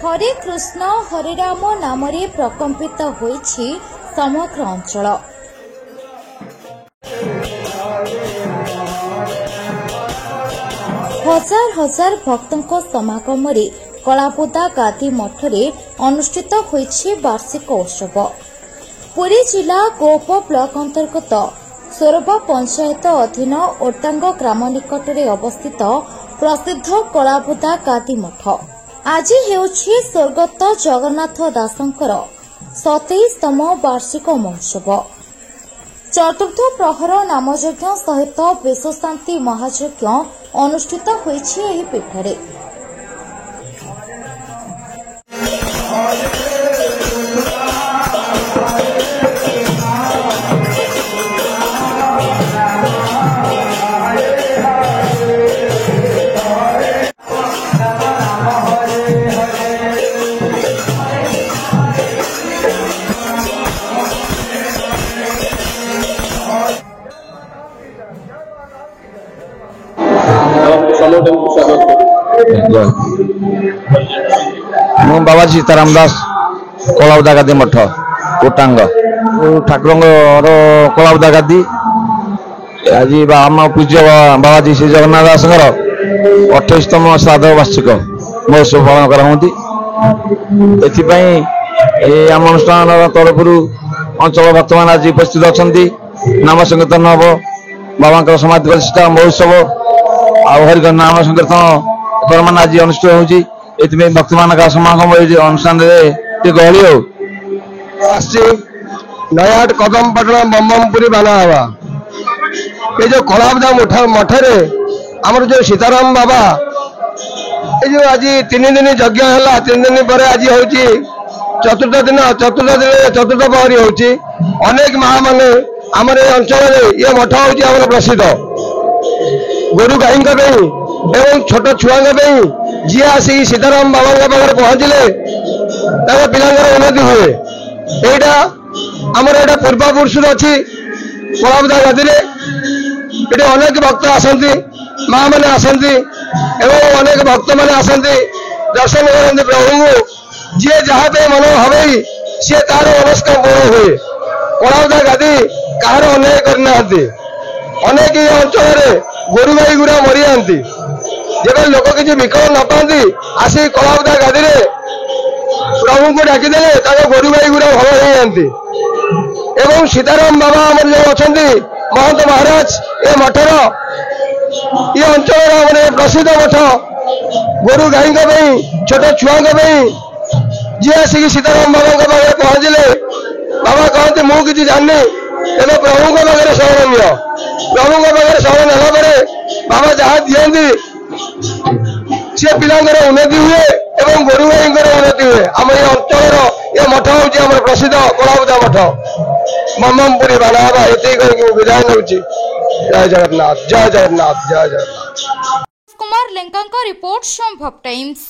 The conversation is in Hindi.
हरे कृष्ण हरे राम नाम प्रकम्पित होइछि समग्र अंचल। हजार हजार भक्तों समागम कलापोदा गादी मठरे अनुष्ठित होइछि वार्षिक उत्सव। पुरी जिला गोप ब्लॉक अंतर्गत सोरबा पंचायत अधीन ओटांग ग्राम निकटरे अवस्थित प्रसिद्ध कलापोदा गादी मठ आज हेउछि स्वर्गत जगन्नाथ दासंकर 27तम वार्षिक महोत्सव। चतुर्थ प्रहर नामयज्ञ सहित विश्वशांति महायज्ञ अनुष्ठित होइछि एही पीठरे। मु बाबा सीताराम दास कलापोदा गादी मठ ओटांग ठाकुर कलापोदा गादी आज आम पूज्य बाबाजी श्री जगन्नाथ दासंकर 28तम श्राद्ध वार्षिक महोत्सव पालन कर आम अनुष्ठान तरफ अंचल भक्त मान आज उपस्थित अच्छा नाम संकीर्तन हम बाबा समाधि प्रतिष्ठा महोत्सव हरिक नाम संकीर्तन मान आज अनुष्ठित होती भक्त मान समागम अनुष्ठान गहली नयाट कदम पटना बम्बमपुरी बाना हवा ये जो कलापोदा मठरे आमर जो सीताराम बाबा ये जो आज 3 दिन यज्ञ है 3 दिन पर आज हूँ चतुर्थ पहरी हूँ अनेक माँ मैंने आमर अंचल ये मठ हूँ प्रसिद्ध गोरु गाई एवं छोट छुआ जी आसिक सीताराम बाबा पाखे पहुंचले पिलांर उन्नति हुए यहाँ आमर यहाँ पूर्वपुरुष अच्छी कलापोदा गादी ये अनेक भक्त आसती माँ मैंने आसती एवं अनेक भक्त मैंने आसती दर्शन करते प्रभु को जी जहाँ पे मन हवे सी तार मनस्का पूर्ण हुए। कलापोदा गादी कहार अन्याय करना अनेक अंचल गोरु गाई गुरा मरी जाती जब लोक किसी विकल न पाती आसी कलापोदा गादी प्रभु को डाकिदेले गोरु गाई गुरा भल हो जाती एवं सीताराम बाबा आमर जो अच्छा महंत महाराज ये मठर ये अंचल प्रसिद्ध मठ गोरु गाई छोट छुआ जी आसिक सीताराम बाबा पाखे पहुंचले बाबा कहते मु कि जानी एवं प्रभु पाखे शरण नियो प्रभु पाखे शरण नेला बाबा जहाँ दिखती सी पिलांर उन्नति हुए एवं गोरु गाई उन्नति हुए। आम ये अंचल ये मठ हूँ प्रसिद्ध कलापोदा मठ बम्बमपुरी बाना हवा ये विदाय नौ। जय जगन्नाथ जय जगन्नाथ जय जगन्नाथ। कुमार लेंका रिपोर्ट संभव टाइम्स।